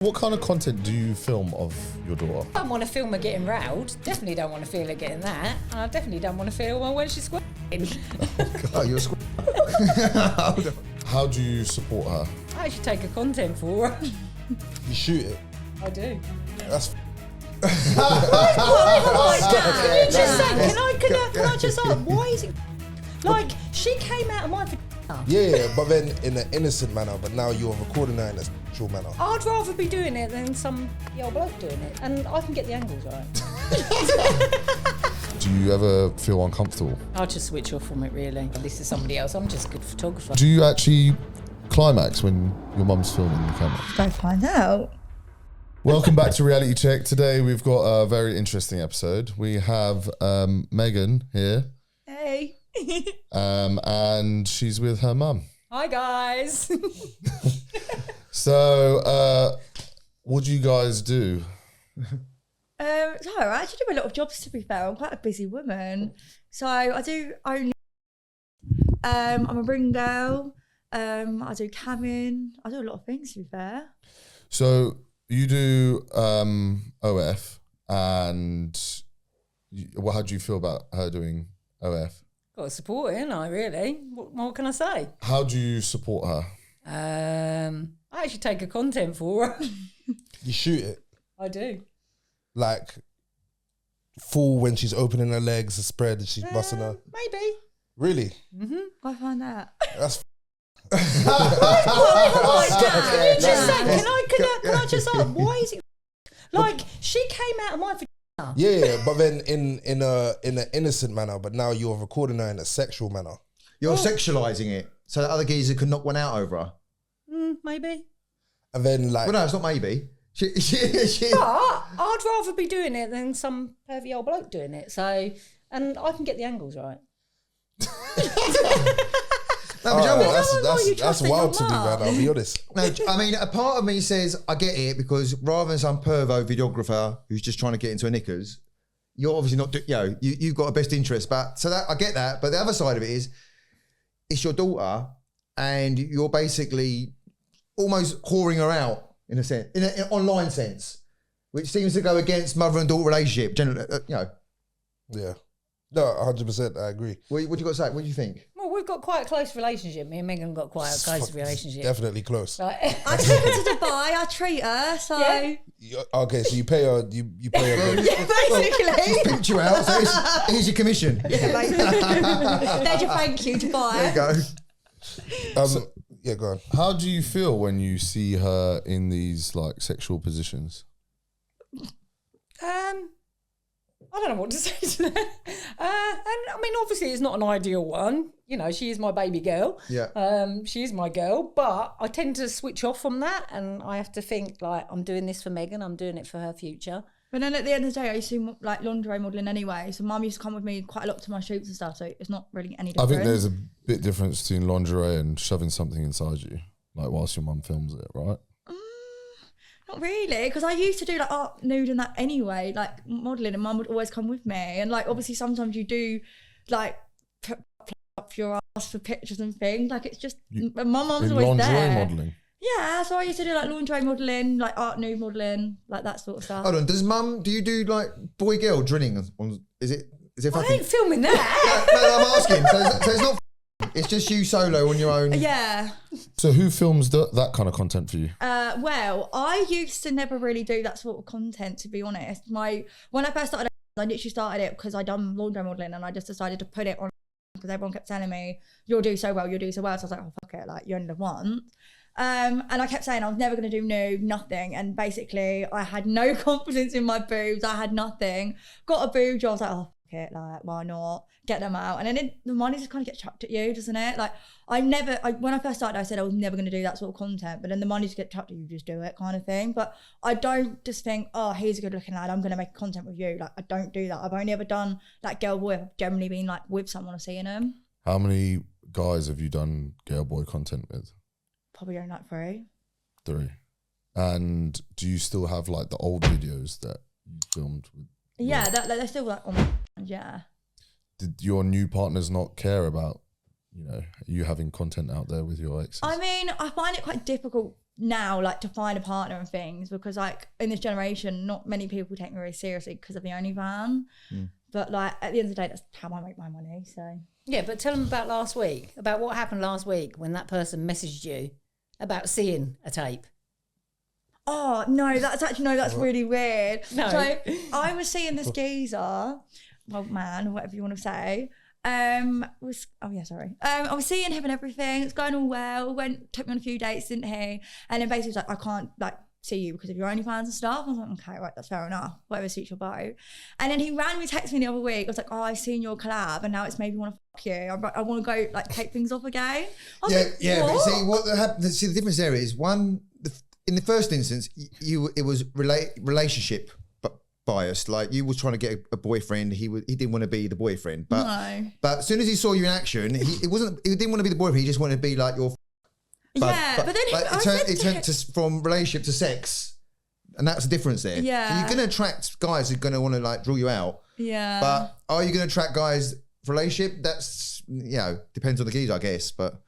What kind of content do you film of your daughter? I don't want to film her getting riled. Definitely don't want to feel her getting that. And I definitely don't want to feel her when she's squirting. Oh, you're a How do you support her? I actually take a content for her. You shoot it. I do. That's Just say, can I just ask, why is it like she came out of my vagina? yeah, but then in an innocent manner. But now you're recording her in a sexual manner. I'd rather be doing it than some old bloke doing it, and I can get the angles right. Do you ever feel uncomfortable? I'll just switch off from it really. This is somebody else. I'm just a good photographer. Do you actually climax when your mum's filming the camera? Go find out. Welcome back to Reality Check. Today we've got a very interesting episode. We have Megan here. Hey. And she's with her mum. Hi guys. So, what do you guys do? So I actually do a lot of jobs, to be fair. I'm quite a busy woman. So I do only, I'm a ring girl. I do camming. I do a lot of things, to be fair. So you do OF, and how do you feel about her doing OF? Got to support it, ain't I, really? What more can I say? How do you support her? I actually take a content for her. You shoot it. I do. Like full when she's opening her legs, the spread, and she's busting her. Maybe. Really? I find that. That's Just say, can I just ask, why is it like she came out of my vagina? yeah, but then in an innocent manner. But now you're recording her in a sexual manner. You're sexualising it so that other geezer can knock one out over her. Maybe. And then like, Well, no, it's not maybe. She But I'd rather be doing it than some pervy old bloke doing it. So, and I can get the angles right. No, but you know what? that's wild to me, man. I'll be honest. No, I mean, a part of me says I get it because rather than some pervo videographer who's just trying to get into a knickers, you're obviously not. You've got a best interest, but so that I get that. But the other side of it is, it's your daughter, and you're basically almost whoring her out in a sense, in an online sense, which seems to go against mother and daughter relationship. Generally, Yeah. No, 100%. I agree. What you got to say? What do you think? Well, we've got quite a close relationship. Me and Megan got quite a close relationship. Definitely close. Like, I take her to Dubai. I treat her. So Yeah. Okay, so you pay her. You pay her. basically, Pimped you out. So here's your commission. there's your thank you, Dubai. There you go. Yeah, go on. How do you feel when you see her in these like sexual positions? I don't know what to say to that. And I mean, obviously, it's not an ideal one. You know, she is my baby girl. Yeah. She is my girl, but I tend to switch off from that, and I have to think like I'm doing this for Megan. I'm doing it for her future. But then at the end of the day, I used to do like lingerie modelling anyway. So mum used to come with me quite a lot to my shoots and stuff. So it's not really any different. I think there's a bit difference between lingerie and shoving something inside you, like whilst your mum films it, right? Not really, because I used to do like art nude and that anyway, like modelling, and mum would always come with me. And like obviously sometimes you do like put up your ass for pictures and things. Like it's just my mum's In always lingerie there. modelling. Yeah, so I used to do like lingerie modelling, like art nude modelling, like that sort of stuff. Hold on, do you do like boy girl drilling? Is it I fucking? ain't filming that. No, I'm asking. So it's not. It's just you solo on your own. Yeah. So who films that kind of content for you? Well, I used to never really do that sort of content, to be honest. When I first started, I literally started it because I done lingerie modelling, and I just decided to put it on because everyone kept telling me, you'll do so well, you'll do so well. So I was like, oh, fuck it, like, you only live once. And I kept saying I was never going to do nude, nothing. And basically, I had no confidence in my boobs. I had nothing. Got a boob job. I was like, oh, fuck it, like, why not? Get them out. And then the money just kind of gets chucked at you, doesn't it? Like, when I first started, I said I was never going to do that sort of content. But then the money just gets chucked at you, just do it kind of thing. But I don't just think, oh, he's a good looking lad, I'm going to make content with you. Like, I don't do that. I've only ever done like girl boy. I've generally been like with someone or seeing them. How many guys have you done girl boy content with? Probably only like 3. 3. And do you still have like the old videos that you filmed with? Yeah, they're still like on my yeah. Did your new partners not care about you know, you having content out there with your exes? I mean, I find it quite difficult now, like to find a partner and things, because like in this generation, not many people take me very seriously because of the OnlyFans. But like at the end of the day, that's how I make my money. So Yeah, but tell them about last week, about what happened last week when that person messaged you about seeing a tape. oh no, that's really weird. No. So I was seeing this geezer, well man, or whatever you want to say. I was seeing him and everything. It's going all well. Took me on a few dates, didn't he? And then basically was like, I can't like see you because of your OnlyFans and stuff. I was like, okay, right, that's fair enough. Whatever suits your boat. And then he randomly texted me the other week. I was like, oh, I've seen your collab, and now it's made me want to fuck you. I want to go like take things off again. I was like, But what? see what happened. See the difference there is in the first instance, it was relationship biased. Like you was trying to get a boyfriend, he didn't want to be the boyfriend. But No. but as soon as he saw you in action, he didn't want to be the boyfriend. He just wanted to be like your. But then it turned from relationship to sex, and that's the difference there. Yeah. So you're going to attract guys who are going to want to like draw you out. Yeah. But are you going to attract guys for relationship? That's depends on the geezer, I guess. But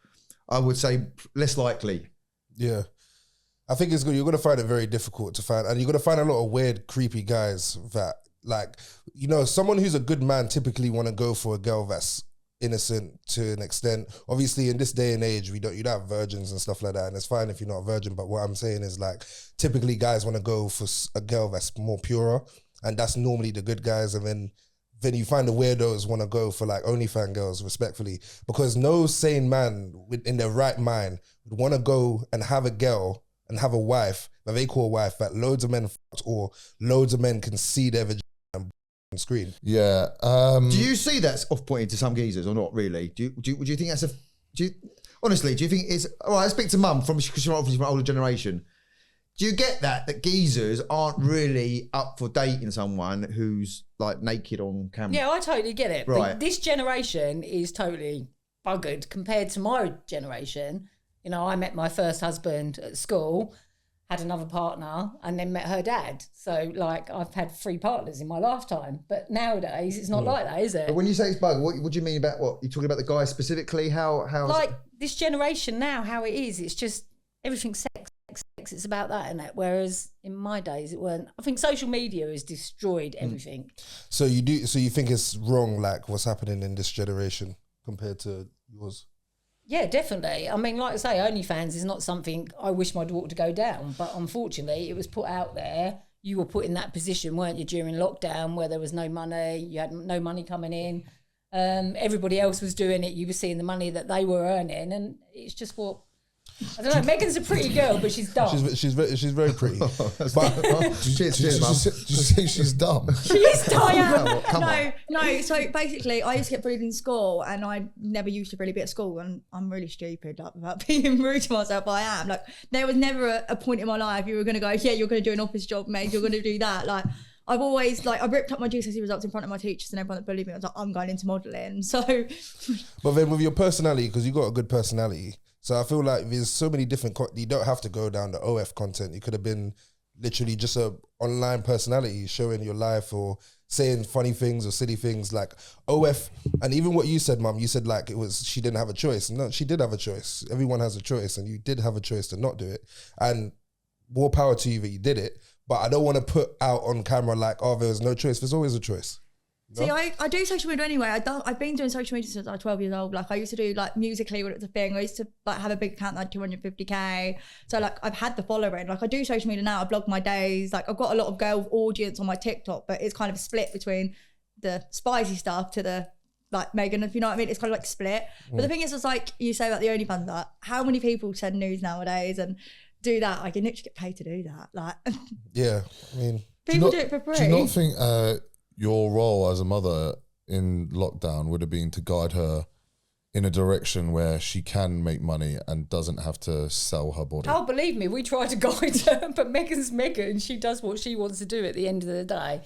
I would say less likely. Yeah. I think it's good. You're going to find it very difficult to find, and you're going to find a lot of weird, creepy guys that, like, you know, someone who's a good man typically want to go for a girl that's innocent to an extent. Obviously, in this day and age, you don't have virgins and stuff like that, and it's fine if you're not a virgin. But what I'm saying is, like, typically guys want to go for a girl that's more purer, and that's normally the good guys. And then you find the weirdos want to go for like OnlyFans girls, respectfully, because no sane man in their right mind would want to go and have a girl and have a wife that they call a wife that loads of men fucked, or loads of men can see their vagina on screen. Yeah. Do you see that's off-putting to some geezers or not really? Do you think that's honestly, do you think it's... All right, I speak to mum because you're obviously from an older generation. Do you get that geezers aren't really up for dating someone who's like naked on camera? Yeah, I totally get it. Right. But this generation is totally buggered compared to my generation. You know, I met my first husband at school, had another partner, and then met her dad. So, like, I've had 3 partners in my lifetime. But nowadays, it's not like that, is it? But when you say it's bug, what do you mean about what? You're talking about the guy specifically? How Like, this generation now, how it is, it's just everything sex. It's about that, isn't it? Whereas in my days, it weren't. I think social media has destroyed everything. So you think it's wrong, like what's happening in this generation compared to yours? Yeah, definitely. I mean, like I say, OnlyFans is not something I wish my daughter to go down, but unfortunately it was put out there. You were put in that position, weren't you, during lockdown where there was no money, you had no money coming in. Everybody else was doing it. You were seeing the money that they were earning, and it's just what... I don't know. Megan's a pretty girl, but she's dumb. She's very pretty. But cheers, mum. Did you say she's dumb? She's tired. Come on. No. So basically, I used to get bullied in school, and I never used to really be at school. And I'm really stupid, like without being rude to myself. But I am. Like, there was never a point in my life you were going to go, yeah, you're going to do an office job, mate. You're going to do that. Like, I've always I ripped up my GCSE results in front of my teachers and everyone that bullied me. I was like, I'm going into modelling. So, but then with your personality, because you got a good personality. So I feel like there's so many different... you don't have to go down the OF content. You could have been literally just a online personality showing your life or saying funny things or silly things like OF. And even what you said, Mum, you said like she didn't have a choice. No, she did have a choice. Everyone has a choice, and you did have a choice to not do it. And more power to you that you did it. But I don't want to put out on camera like, oh, there was no choice. There's always a choice. See, I do social media anyway. I've been doing social media since I was 12 years old. Like, I used to do like Musically when it was a thing. I used to like have a big account that had 250k. So like I've had the following. Like, I do social media now. I blog my days. Like, I've got a lot of girl audience on my TikTok, but it's kind of split between the spicy stuff to the like Megan, if you know what I mean. It's kind of like split. But the thing is, it's like you say about the OnlyFans, that how many people send nudes nowadays and do that? I can literally get paid to do that. Like, yeah, I mean, people do it for free. Do you not think your role as a mother in lockdown would have been to guide her in a direction where she can make money and doesn't have to sell her body? Oh, believe me, we try to guide her, but Megan's Megan. She does what she wants to do at the end of the day.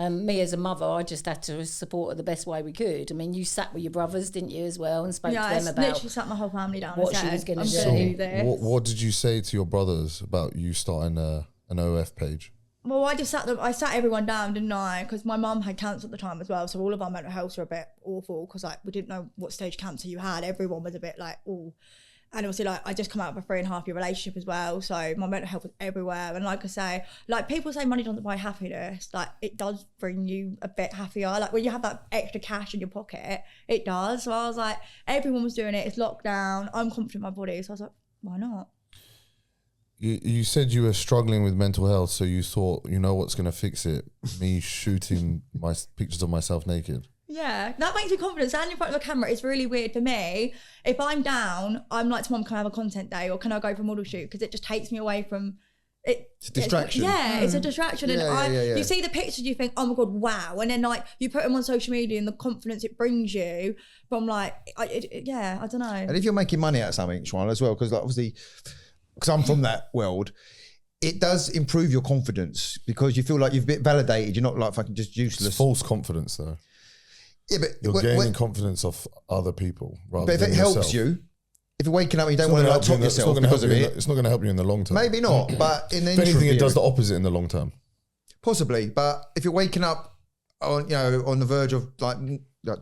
Me as a mother, I just had to support her the best way we could. I mean, you sat with your brothers, didn't you, as well, and spoke to them I about literally sat my whole family down what and she said, was going to I'm do. gonna do this. What did you say to your brothers about you starting an OF page? Well, I sat everyone down, didn't I? Because my mum had cancer at the time as well, so all of our mental health were a bit awful because like we didn't know what stage cancer you had. Everyone was a bit like, oh, and obviously like I just come out of a 3.5 year relationship as well, so my mental health was everywhere. And like I say, like people say money doesn't buy happiness, like it does bring you a bit happier. Like when you have that extra cash in your pocket, it does. So I was like, everyone was doing it. It's lockdown. I'm confident in my body, so I was like, why not? You said you were struggling with mental health, so you thought, you know what's going to fix it? Me shooting my pictures of myself naked. Yeah, that makes me confident. Standing in front of a camera is really weird for me. If I'm down, I'm like to mum, can I have a content day or can I go for a model shoot? Because it just takes me away from it. It's a distraction. It's a distraction. And Yeah. you see the pictures, you think, oh my God, wow. And then like you put them on social media and the confidence it brings you from like, I don't know. And if you're making money out of something, Shwan, as well, because like obviously, because I'm from that world, it does improve your confidence because you feel like you've been validated. You're not like fucking just useless. It's false confidence, though. Yeah, but You're gaining confidence off other people rather but if than it helps yourself. you, if you're waking up and you It's don't not want to gonna like help you top in the- yourself because of it, it's not going to help you in the long term. maybe not. But in the If anything, interim it does the period, opposite in the long term. possibly. But if you're waking up on on the verge of like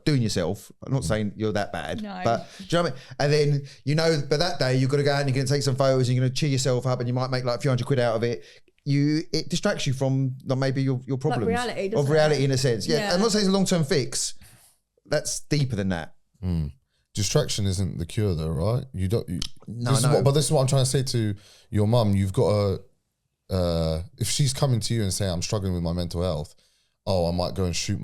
doing yourself, I'm not saying you're that bad, No. but do you know what I mean? And then but that day you've got to go out and you're going to take some photos and you're going to cheer yourself up and you might make like a few £100 out of it. It distracts you from like, maybe your problems reality, doesn't of reality it? in a sense. Yeah, Yeah. I'm not saying it's a long-term fix. That's deeper than that. Distraction isn't the cure, though, right? You don't. No. But this is what I'm trying to say to your mum. You've got to. If she's coming to you and saying, "I'm struggling with my mental health," I might go and shoot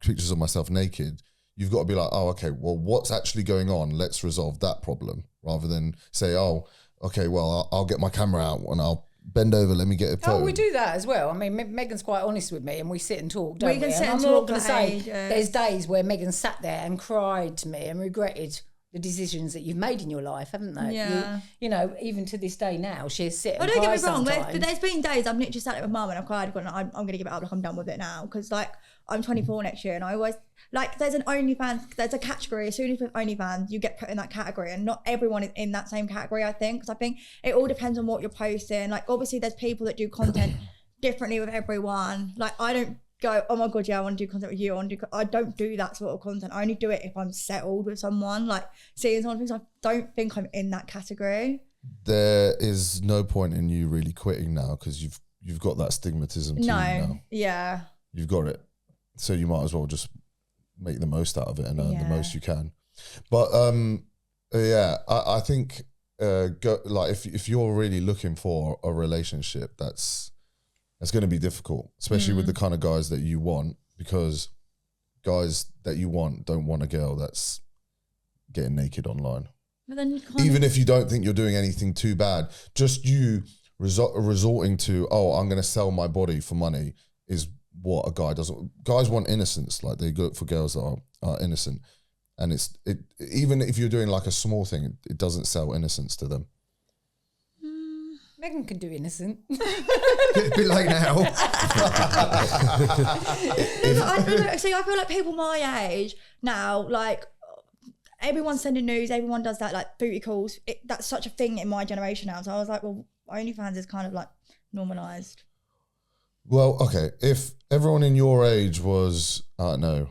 pictures of myself naked. You've got to be like, "Oh, okay. Well, what's actually going on? Let's resolve that problem," rather than say, "Oh, okay. Well, I'll get my camera out and I'll bend over. Let me get a photo." Oh, we do that as well. I mean, Megan's quite honest with me, and we sit and talk, don't we? can sit And and I'm not talk going to for say ages. there's days where Megan sat there and cried to me and regretted the decisions that you've made in your life, haven't they? Yeah. You know, even to this day now, she'll sit and Well, don't cry get me wrong, sometimes. but there's been days I've literally sat there with mum and I've cried, I've gone, I'm going to give it up, like I'm done with it now. Because like I'm 24 next year and I always, like there's an OnlyFans, there's a category, as soon as with OnlyFans, you get put in that category and not everyone is in that same category, I think. Because I think it all depends on what you're posting. Like obviously there's people that do content differently with everyone. Like I don't go, oh my God, yeah, I want to do content with you. I don't do that sort of content. I only do it if I'm settled with someone, like seeing someone. I don't think I'm in that category. There is no point in you really quitting now because you've got that stigmatism to you now. Yeah. You've got it, so you might as well just make the most out of it and earn the most you can. But I think if you're really looking for a relationship, that's going to be difficult, especially with the kind of guys that you want, because guys that you want don't want a girl that's getting naked online. But then Even if you don't think you're doing anything too bad, just you resorting to, I'm going to sell my body for money is what a guy doesn't. Guys want innocence. Like they look for girls that are innocent. And even if you're doing like a small thing, it doesn't sell innocence to them. Megan can do innocent. A bit late now. I feel like people my age now, like everyone's sending news, everyone does that, like booty calls. That's such a thing in my generation now. So I was like, well, OnlyFans is kind of like normalised. Well, okay. If everyone in your age was, I don't know,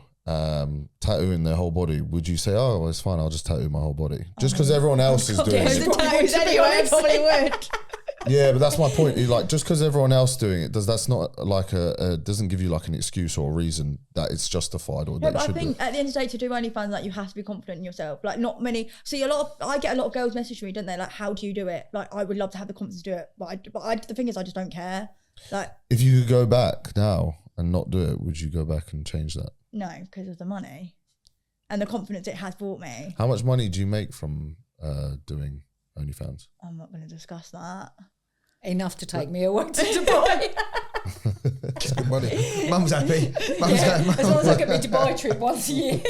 tattooing their whole body, would you say, oh, well, it's fine, I'll just tattoo my whole body? Just because everyone else is doing There's it. a tattoos anyway, I probably would. Yeah, but that's my point. Like, just because everyone else doing it, that's not like doesn't give you like an excuse or a reason that it's justified or Yeah, that but it I should think be. at the end of the day, to do OnlyFans, like you have to be confident in yourself. Like not many. See, I get a lot of girls message me, don't they? Like, how do you do it? Like, I would love to have the confidence to do it, but the thing is, I just don't care. Like, If you could go back now and not do it, would you go back and change that? no, because of the money and the confidence it has brought me. How much money do you make from doing OnlyFans? I'm not going to discuss that. Enough to take me away to Dubai. Good money. Mum's happy. As long as I get my Dubai trip once a year.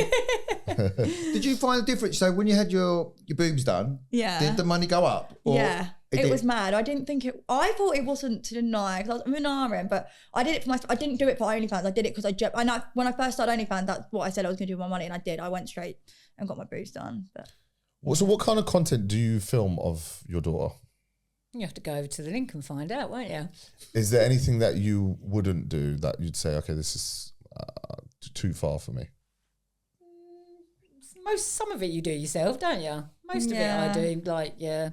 Did you find a difference? So when you had your boobs done, Yeah. did the money go up? Or Yeah. It did? was mad. I didn't think it. I thought it wasn't to deny because I'm an RM, but I did it for I didn't do it for OnlyFans. I did it because when I first started OnlyFans, that's what I said I was going to do with my money, and I did. I went straight and got my boobs done. But So what kind of content do you film of your daughter? You have to go over to the link and find out, won't you? Is there anything that you wouldn't do that you'd say, okay, this is too far for me? Some of it you do yourself, don't you? Most of it I do. Like, yeah.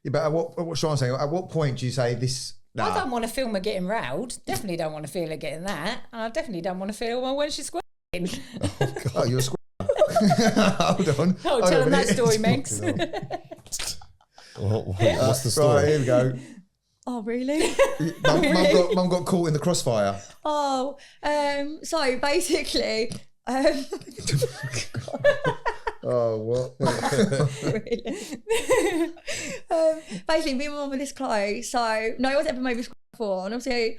Yeah, but what's Sean saying? At what point do you say this? Nah. I don't want to film her getting rowed. Definitely don't want to feel her getting that. And I definitely don't want to film her when she's squirting. Oh, you're a hold on. Oh, tell them that story, Megs. What's the story? Right, here we go. Oh, really? Mum got caught in the crossfire. Oh, so basically, Oh, what? really? Basically, me and my mum were this close, so no one's ever made me squat before, and obviously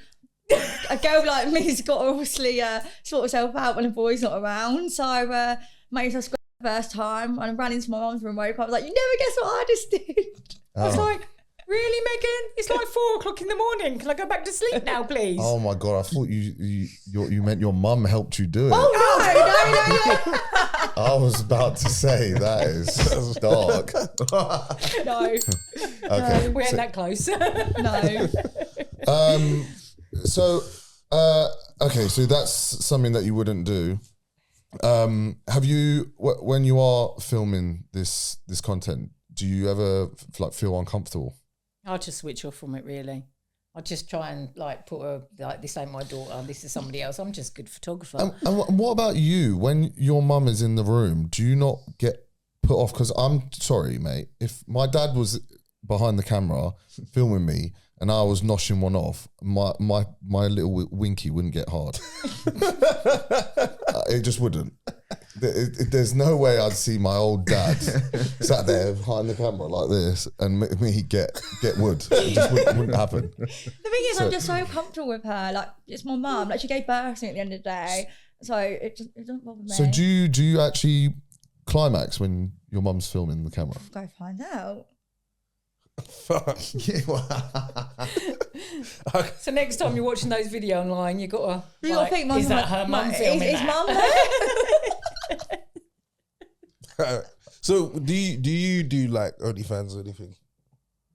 a girl like me's got to obviously sort herself out when a boy's not around, so made herself squat the first time, and I ran into my mum's room, woke up, I was like, you never guess what I just did. I was like, really, Megan? It's like 4 o'clock in the morning. Can I go back to sleep now, please? Oh my God, I thought you meant your mum helped you do it. Oh, no. I was about to say, that is dark. No. Okay. We ain't that close. No. Okay, so that's something that you wouldn't do. Have you, when you are filming this content, do you ever like feel uncomfortable? I'll just switch off from it, really. I'll just try and like put a, like, this ain't my daughter, this is somebody else. I'm just a good photographer. And what about you? When your mum is in the room, do you not get put off? Because I'm sorry, mate. If my dad was behind the camera filming me and I was noshing one off, my little winky wouldn't get hard. It just wouldn't. There's no way I'd see my old dad sat there behind the camera like this and me get wood. It just wouldn't happen. The thing is, I'm just so comfortable with her. Like, it's my mum. Like, she gave birth to me at the end of the day, so it doesn't bother me. So do you actually climax when your mum's filming the camera? Go find out. Fuck. So next time you're watching those videos online, you got to, You gotta think, is that her mum filming Is that? mum there? So do you do like OnlyFans or anything?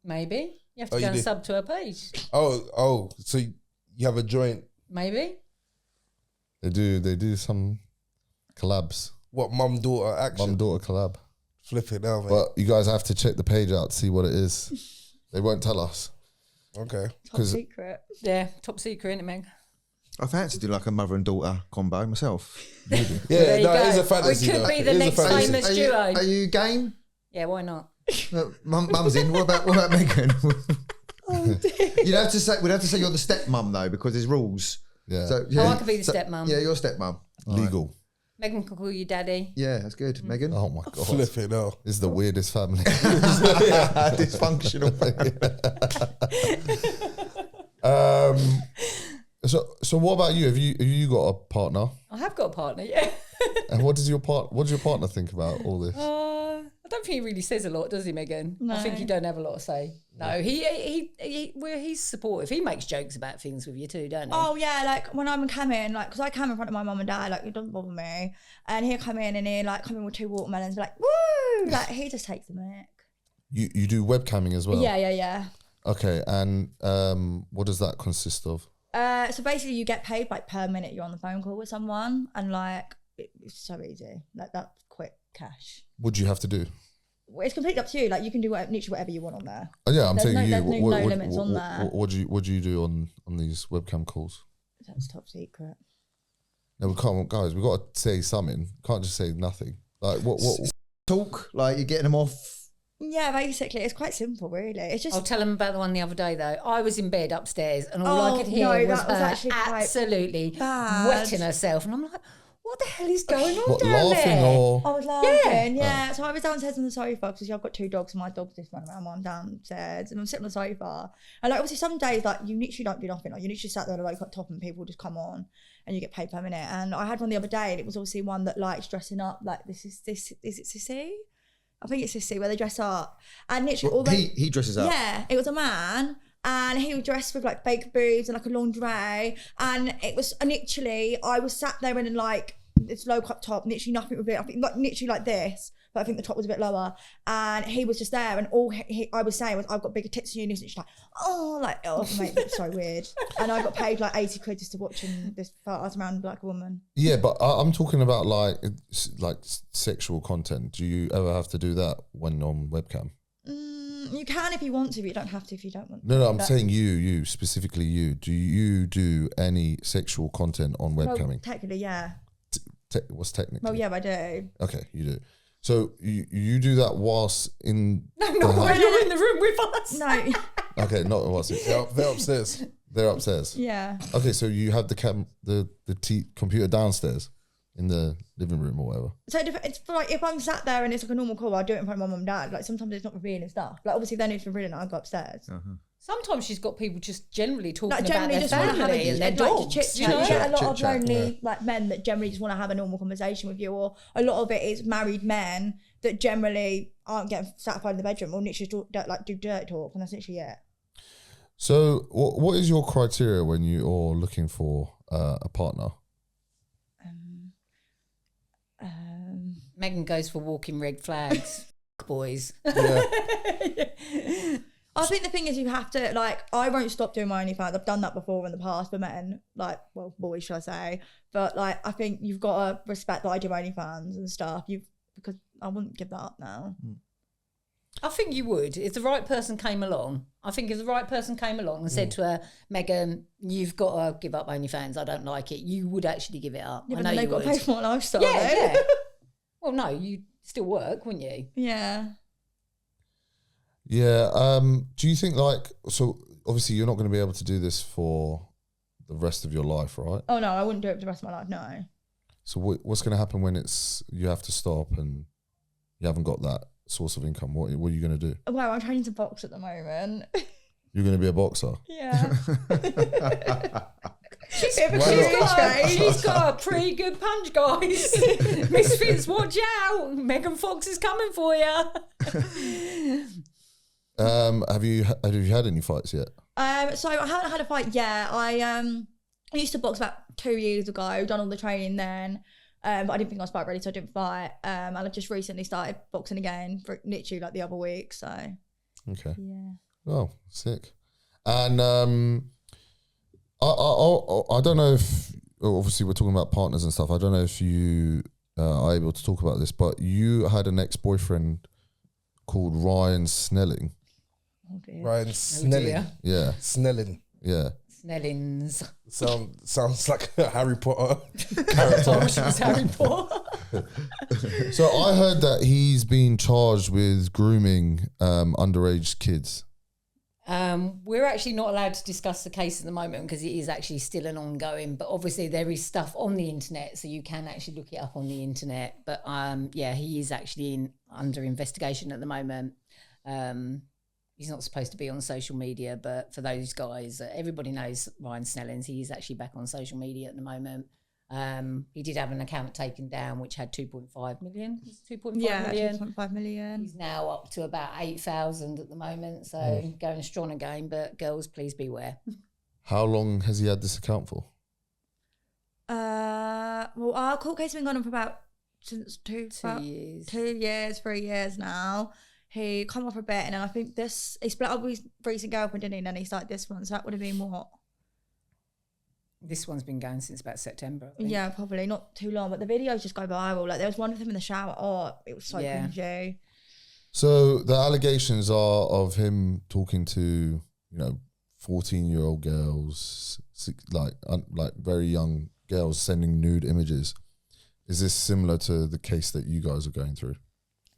Maybe. You have to Oh, go you and do? sub to her page. Oh, so you have a joint, Maybe. They do some collabs. what, mum-daughter action? Mum-daughter collab. Flip it now, mate. But you guys have to check the page out to see what it is. They won't tell us. Okay. Top secret. Yeah, top secret, isn't it, Meg? I fancy do like a mother and daughter combo myself. Yeah, There you no, it go. is a fantasy. We could though. be the It is a next fantasy. famous Are duo. you game? Yeah, why not? Mum's in. What about Megan? We'd have to say you're the stepmum though, because there's rules. Yeah. So, Oh, I could be the stepmum. Yeah, you're stepmum. Legal. Megan can call you daddy. Yeah, that's good, Megan. Oh my God. Flip it now. This is the weirdest family. Dysfunctional. So what about you? Have you got a partner? I have got a partner, yeah. And what does your partner think about all this? I don't think he really says a lot, does he, Megan? No. I think he don't have a lot to say. No, he's supportive. He makes jokes about things with you too, don't he? Oh yeah, like when I'm coming, like, because I come in front of my mum and dad, like, it doesn't bother me. And he'll come in and he'll like come in with 2 watermelons, be like, woo! Like, he just takes the mic. You do webcamming as well? Yeah. Okay, and what does that consist of? So basically, you get paid like per minute you're on the phone call with someone, and like it's so easy, like that's quick cash. What do you have to do? It's completely up to you. Like, you can do literally whatever you want on there. Oh, yeah, I'm There's saying no- you. there's no limits on there. What do you do on these webcam calls? That's top secret. No, we can't, guys. We got to say something. Can't just say nothing. Like what? Talk like you're getting them off. Yeah, basically, it's quite simple, really. It's just I'll tell him about the one the other day though. I was in bed upstairs and all I Oh, could hear no, was that was her actually quite absolutely bad. wetting herself, and I'm like, what the hell is going on What, down laughing there? or? I was laughing, yeah. So I was downstairs on the sofa because I've got 2 dogs and my dog's just running around while I'm downstairs and I'm sitting on the sofa. And like, obviously some days like you literally don't do nothing. Like, you literally sat there like at top and people just come on and you get paid per minute. And I had one the other day and it was obviously one that likes dressing up. Like, is it Sissy? I think it's Sissy where they dress up. And literally all they... He dresses up. Yeah, it was a man. And he was dressed with like fake boobs and like a lingerie. And it was, and literally I was sat there and like it's low cut top, literally nothing with it. I think like literally like this, but I think the top was a bit lower. And he was just there, and all I was saying was, "I've got bigger tits than you." And she's like, "Oh, mate, that's so weird." And I got paid like 80 quid just to watching this fart around like a woman. Yeah, but I'm talking about like sexual content. Do you ever have to do that when on webcam? You can if you want to, but you don't have to if you don't want to. No, I'm saying you specifically. You do you do any sexual content on webcamming? Well, technically, yeah. What's technically? Well, yeah, I do. Okay, you do. So you do that whilst in? No, while you're in the room with us. No. Okay, not whilst They're upstairs. they're upstairs. Yeah. Okay, so you have the computer downstairs in the living room or whatever. So it's like if I'm sat there and it's like a normal call, I'll do it in front of my mum and dad. Like sometimes it's not revealing stuff. Like obviously then it's revealing, I go upstairs. Sometimes she's got people just generally talking Like about generally their just want to have family and their like, dogs. chit chat. You know? You get a lot of Chit-chat, lonely like men that generally just want to have a normal conversation with you, or a lot of it is married men that generally aren't getting satisfied in the bedroom or literally do dirt talk, and that's literally it. So what is your criteria when you are looking for a partner? Megan goes for walking red flags. Boys. I think the thing is you have to, like, I won't stop doing my OnlyFans. I've done that before in the past for men, like, well, boys, should I say. But, like, I think you've got to respect that I do OnlyFans and stuff. Because I wouldn't give that up now. I think you would if the right person came along. I think if the right person came along and said to her, Megan, you've got to give up OnlyFans. I don't like it. You would actually give it up. Yeah, I but know then they've you got would. to pay for my lifestyle. Yeah, then. yeah. Well, no, you'd still work, wouldn't you? Yeah. Yeah. Do you think like, so obviously you're not going to be able to do this for the rest of your life, right? Oh, no, I wouldn't do it for the rest of my life, no. So what's going to happen when you have to stop and you haven't got that source of income? What are you going to do? Well, I'm training to box at the moment. You're going to be a boxer? Yeah. She's got a pretty good punch, guys. Misfits, watch out. Megan Fox is coming for you. Have you had any fights yet? So I haven't had a fight yet. I used to box about 2 years ago, done all the training then. But I didn't think I was fight ready, so I didn't fight. And I just recently started boxing again, for literally like the other week. So Okay. yeah. Oh, sick. And I don't know if, obviously we're talking about partners and stuff. I don't know if you are able to talk about this, but you had an ex-boyfriend called Ryan Snelling. Oh dear. Ryan Snelling. Yeah. Snelling. Yeah. Snellings. Sounds like a Harry Potter I character. wish it was Harry Potter. So I heard that he's been charged with grooming underage kids. We're actually not allowed to discuss the case at the moment because it is actually still an ongoing, but obviously there is stuff on the internet, so you can actually look it up on the internet. But yeah, he is actually under investigation at the moment. He's not supposed to be on social media, but for those guys, everybody knows Ryan Snellings. He is actually back on social media at the moment. He did have an account taken down which had 2.5 million. 2.5 million. 2.5 million. He's now up to about 8,000 at the moment, so going strong again. But girls, please beware. How long has he had this account for? Well, our court case has been going on for about since 2 years. 2 years, 3 years now. He come off for a bit, and then I think he split up with his recent girlfriend, didn't he? And then he started this one, so that would have been what? This one's been going since about September, I think. Yeah, probably not too long, but the videos just go viral. Like there was one of them in the shower. Oh, it was so Yeah. cringy. So the allegations are of him talking to 14-year-old girls, like very young girls, sending nude images. Is this similar to the case that you guys are going through?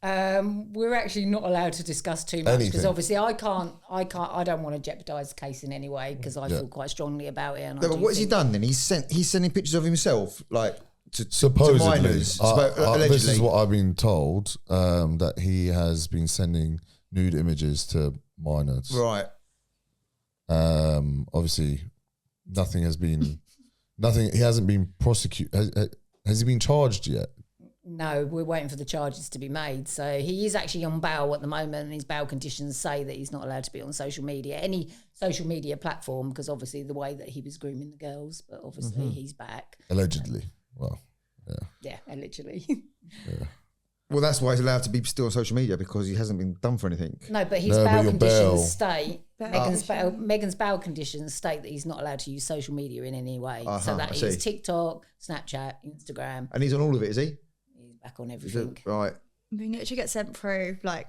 We're actually not allowed to discuss too much because Anything. obviously I don't want to jeopardise the case in any way because I feel quite strongly about it. And No, but what has he done then? He's sending pictures of himself, like to Supposedly, minors. Allegedly. this is what I've been told, that he has been sending nude images to minors. Right. Obviously, nothing has been, he hasn't been prosecuted. Has he been charged yet? No, we're waiting for the charges to be made. So he is actually on bail at the moment, and his bail conditions say that he's not allowed to be on social media, any social media platform, because obviously the way that he was grooming the girls, but obviously he's back. Allegedly. Well, Yeah, literally. Well, that's why he's allowed to be still on social media, because he hasn't been done for anything. No, but his No, but bail your conditions bail- state. Bail Megan's bail conditions state that he's not allowed to use social media in any way. So I that see. is TikTok, Snapchat, Instagram. And he's on all of it, is he? He's back on Is everything. it- right. We literally get sent through like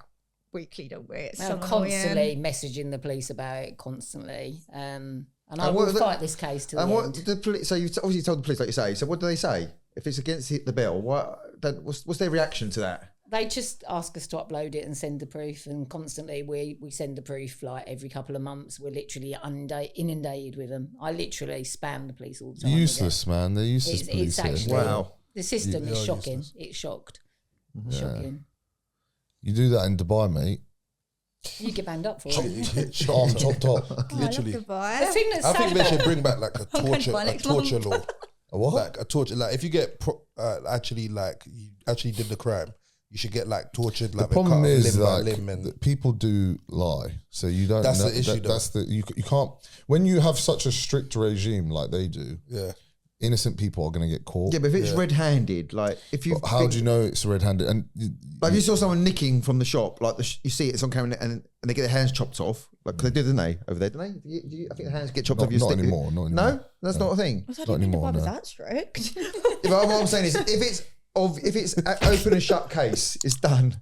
weekly, don't we? It's They're so constantly annoying. messaging the police about it, constantly. And I And will what the- fight this case to the And what end. the police? So you obviously told the police, like you say. So what do they say if it's against the bill? What's their reaction to that? They just ask us to upload it and send the proof, and constantly we send the proof like every couple of months. We're literally inundated with them. I literally spam the police all the time. with it. Useless, man. They're useless It's police here. actually Wow. the system They is are shocking. useless. It's shocked, Mm-hmm. shocking. You do that in Dubai, mate. You get banned up for it. On top. Literally. I love Dubai. The thing that's I sad think they about should bring back like a I'm going torture, to buy a next torture month. law. A what? Like a torture, like if you get actually like you actually did the crime, you should get like tortured. Like The problem cut is limb by like limb and that people do lie, so you don't. That's know, the issue, though. That's the you can't when you have such a strict regime like they do. yeah. Innocent people are going to get caught. Yeah, but if it's red-handed, like if you But how do you know it's red-handed? And like if you saw someone nicking from the shop, like you see it's on camera, and they get their hands chopped off, like 'cause they do, didn't they, over there? Didn't they? I think the hands get chopped Not- off. Your not stick. anymore, not No, anymore. that's not a thing. I Not didn't think anymore, Dubai was no. that strict. Yeah, but what I'm saying is, if it's an open and shut case, it's done.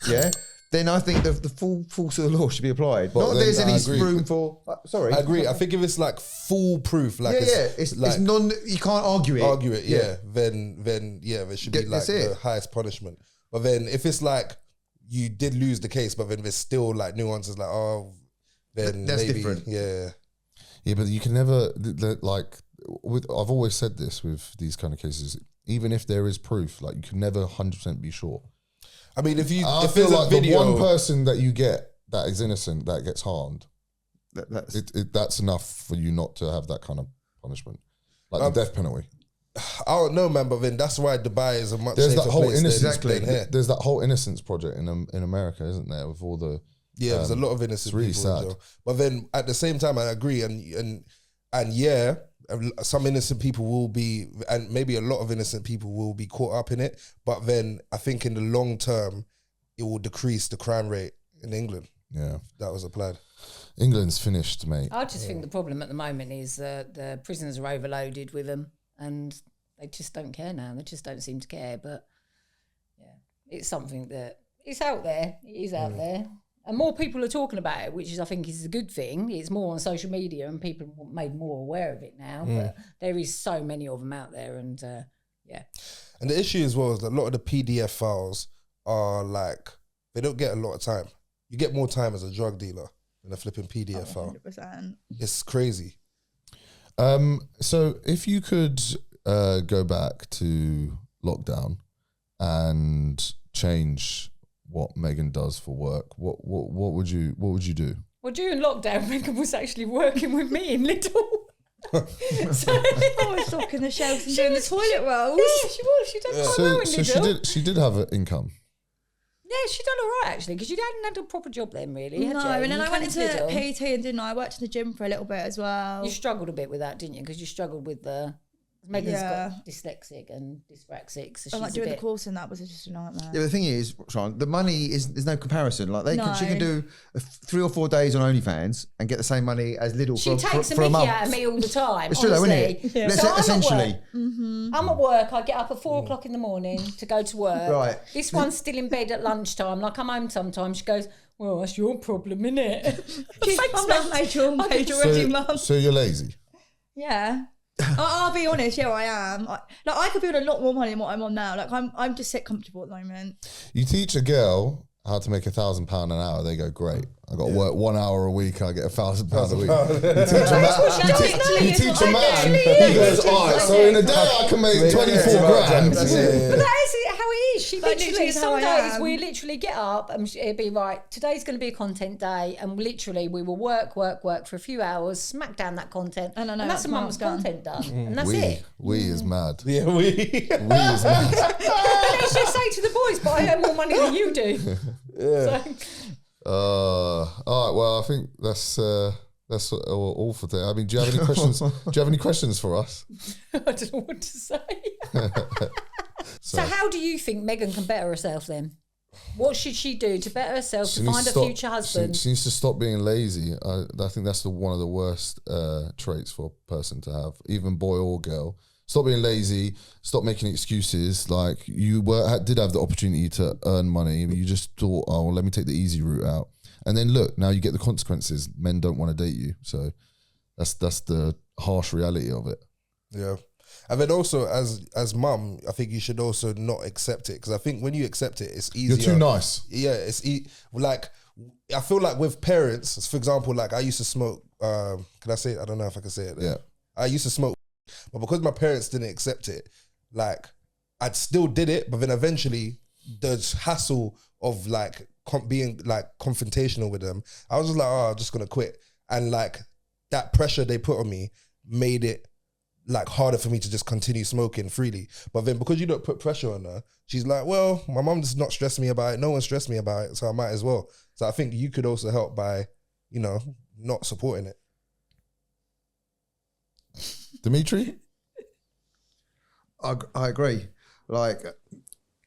Yeah. Then I think the full force of the law should be applied. But Not that then there's I any agree. room for. Sorry. I agree. I think if it's like foolproof, like Yeah, it's like non. You can't argue it. argue it, yeah. Then yeah, there should be like That's it. the highest punishment. But then if it's like you did lose the case, but then there's still like nuances, like then That's maybe different. yeah. yeah, but you can never like. I've always said this with these kind of cases. Even if there is proof, like you can never 100% be sure. I mean, if I there's feel a like video, the one person that you get that is innocent that gets harmed, That's that's enough for you not to have that kind of punishment, like the death penalty. I don't know, man. But then that's why Dubai is a much There's safer that whole place than innocence. Spain here. There's that whole innocence project in America, isn't there? With all the Yeah, there's a lot of innocent it's really people. in sad. jail. But then at the same time, I agree, and yeah, some innocent people will be, and maybe a lot of innocent people will be caught up in it. But then I think in the long term, it will decrease the crime rate in England. yeah. That was applied. England's finished, mate. I just think the problem at the moment is that the prisons are overloaded with them, and they just don't care now. They just don't seem to care. But yeah, it's something that it's out there. It is out there, and more people are talking about it, which is I think is a good thing. It's more on social media, and people are made more aware of it now. But there is so many of them out there, and yeah. And the issue as well is that a lot of the PDF files are like they don't get a lot of time. You get more time as a drug dealer than a flipping PDF file. 100%. It's crazy. So if you could go back to lockdown and change what Megan does for work, what would you do? Well, during lockdown, Megan was actually working with me in Lidl. So, I was stocking the shelves and doing the toilet rolls. Yeah, she was. She done quite well in Lidl. She did have an income. Yeah, she done all right actually, because you hadn't had a proper job then, really. Had No, you? and then You I went came into Lidl. PT and didn't I? I worked in the gym for a little bit as well. You struggled a bit with that, didn't you? Because you struggled with the. Megan's Yeah. got dyslexic and dyspraxic, so And like she's a doing the bit. course and that was just a nightmare. Yeah, the thing is, Sean, the money is there's no comparison. Like she No. can do 3 or 4 days on OnlyFans and get the same money as Lidl She for, takes for a a mickey month. out of me all the time. It's true though, isn't honestly. it? Yeah. Let's So I'm at essentially. work. I'm at work. I get up at 4 o'clock in the morning to go to work. Right. This one's still in bed at lunchtime. Like I'm home sometimes. She goes, "Well, that's your problem, innit?" I'm not major already, mum. So you're lazy. Yeah. I'll be honest, yeah, I am. I could build a lot more money than what I'm on now. Like I'm just sit comfortable at the moment. You teach a girl how to make £1,000 an hour, they go, great. I got to work 1 hour a week, I get £1,000 a week. You teach a man, he goes, all right, so in a day I can make 24 grand. That's it. But that is how it is. She That literally, literally is how some I days am. we literally get up and it'd be right, today's going to be a content day, and literally we will work for a few hours, smack down that content, And I know that's that's a month's done. content done. And that's it. We is mad. Yeah, we. We is mad. But let's just say to the boys, but I earn more money than you do. So, All right, well, I think that's all for today. I mean, do you have any questions? Do you have any questions for us? I don't know what to say. So how do you think Meghan can better herself then? What should she do to better herself to find a future husband? She needs to stop being lazy. I think that's one of the worst traits for a person to have, even boy or girl. Stop being lazy. Stop making excuses. Like you did have the opportunity to earn money, but you just thought, oh, well, let me take the easy route out. And then look, now you get the consequences. Men don't want to date you, so that's the harsh reality of it. Yeah. And then also, as mum, I think you should also not accept it, because I think when you accept it, it's easier. You're too nice. Yeah, like I feel like with parents, for example, like I used to smoke. Can I say it? I don't know if I can say it. Yeah. I used to smoke, but because my parents didn't accept it, like I still did it. But then eventually, the hassle of like being like confrontational with them, I was just like, oh, I'm just gonna quit. And like that pressure they put on me made it like harder for me to just continue smoking freely. But then because you don't put pressure on her, she's like, well, my mum does not stress me about it. No one stressed me about it, so I might as well. So I think you could also help by, not supporting it. Dimitri? I agree. Like,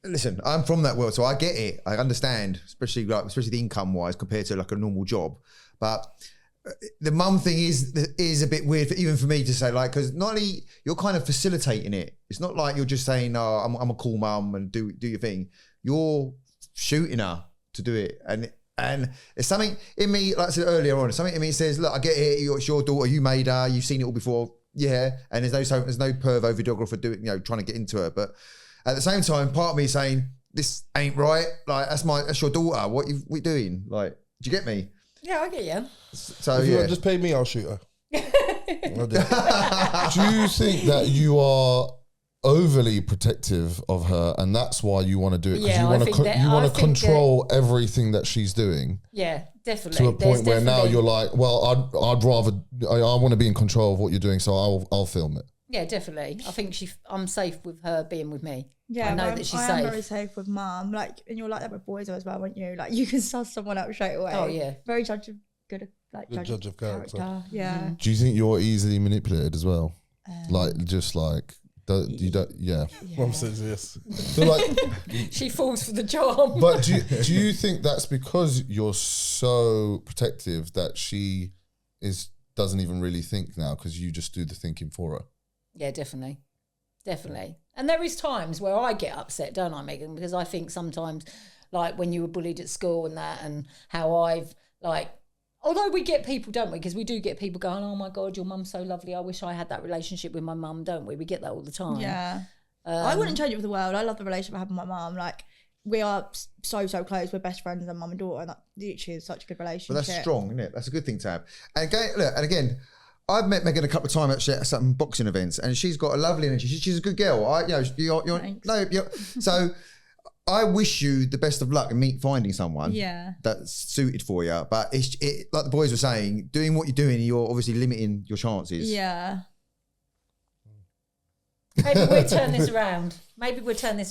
listen, I'm from that world, so I get it. I understand, especially the income wise compared to like a normal job. But the mum thing is a bit weird, even for me to say, like, because not only you're kind of facilitating it. It's not like you're just saying, "No, I'm a cool mum and do your thing." You're shooting her to do it, and it's something in me, like I said earlier on, something in me says, "Look, I get it. It's your daughter. You made her. You've seen it all before." Yeah, and there's no pervo videographer doing, trying to get into her, but at the same time, part of me is saying this ain't right. Like that's your daughter. What we doing? Like, do you get me? Yeah, I get you. So If you just pay me, I'll shoot her. I'll do it. Do you think that you are overly protective of her, and that's why you want to do it? Because Yeah, you want to control everything that she's doing. Yeah, definitely. To a point where now you're like, well, I'd rather I want to be in control of what you're doing, so I'll film it. Yeah, definitely. I think I'm safe with her being with me. Yeah, I know that she's I safe. am very safe with mum. Like, and you're like that with boys as well, aren't you? Like, you can suss someone out straight away. Oh yeah. Very judge of Judge of character. Yeah. Do you think you're easily manipulated as well? Yeah. Mum says yes. So like, she falls for the charm. but do you think that's because you're so protective that she doesn't even really think now because you just do the thinking for her? Yeah, definitely. And there is times where I get upset, don't I, Megan? Because I think sometimes, like when you were bullied at school and that, and how I've like, although we get people, don't we? Because we do get people going, oh my God, your mum's so lovely. I wish I had that relationship with my mum, don't we? We get that all the time. Yeah. I wouldn't change it for the world. I love the relationship I have with my mum. Like, we are so close. We're best friends and mum and daughter. And that literally is such a good relationship. But that's strong, isn't it? That's a good thing to have. And again, I've met Megan a couple of times at some boxing events, and she's got a lovely energy. She's a good girl. So I wish you the best of luck in finding someone that's suited for you. But it's like the boys were saying, doing what you're doing, you're obviously limiting your chances. Yeah. Maybe we'll turn this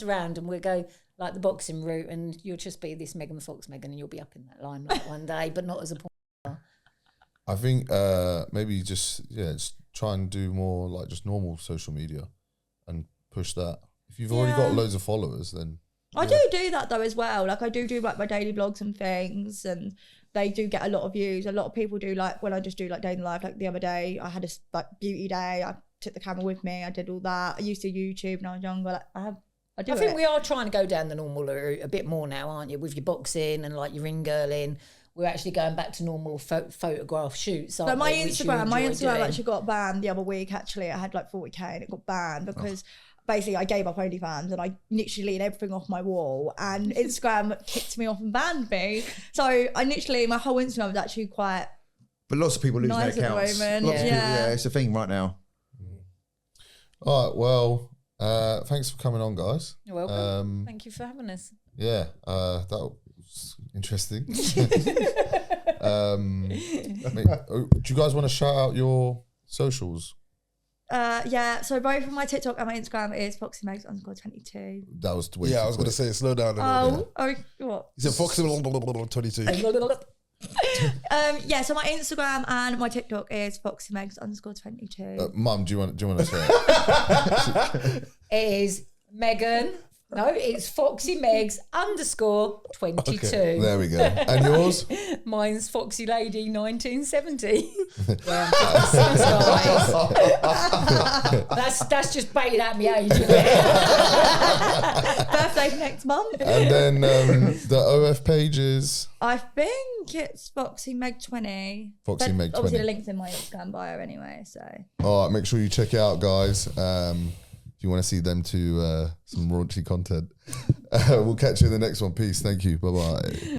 around. And we'll go like the boxing route, and you'll just be this Megan Fox, Megan, and you'll be up in that limelight one day, but not as a porn star. I think maybe just try and do more like just normal social media and push that. If you've already got loads of followers, then I do that though as well. Like I do like my daily vlogs and things, and they do get a lot of views. A lot of people do like when I just do like day in life. Like the other day, I had a beauty day. I took the camera with me. I did all that. I used to YouTube when I was younger. Like I think we are trying to go down the normal route a bit more now, aren't you? With your boxing and like your ring girling. We're actually going back to normal photograph shoots. So my Instagram actually got banned the other week. Actually, I had like 40k and it got banned because basically I gave up OnlyFans and I literally deleted everything off my wall, and Instagram kicked me off and banned me. So I literally, my whole Instagram was actually quite. But lots of people lose their accounts. At the moment. It's a thing right now. All right, well, thanks for coming on, guys. You're welcome. Thank you for having us. Yeah, that was interesting. Do you guys want to shout out your socials? So both of my TikTok and my Instagram is FoxyMegs_22. That was way I was going to say, slow down a little bit. What? Is it FoxyMegs22? So my Instagram and my TikTok is FoxyMegs_22. Mum, do you want to say it? It is Megan. No, it's Foxy Megs _22. There we go. And yours? Mine's Foxy Lady 1970. That's just baited out my age. Isn't it? Birthday next month. And then the OF pages. I think it's Foxy Meg 20. Foxy But Meg 20. Obviously, the link's in my Instagram bio anyway. So. All right, make sure you check it out, guys. If you want to see them to some raunchy content. We'll catch you in the next one. Peace. Thank you. Bye-bye.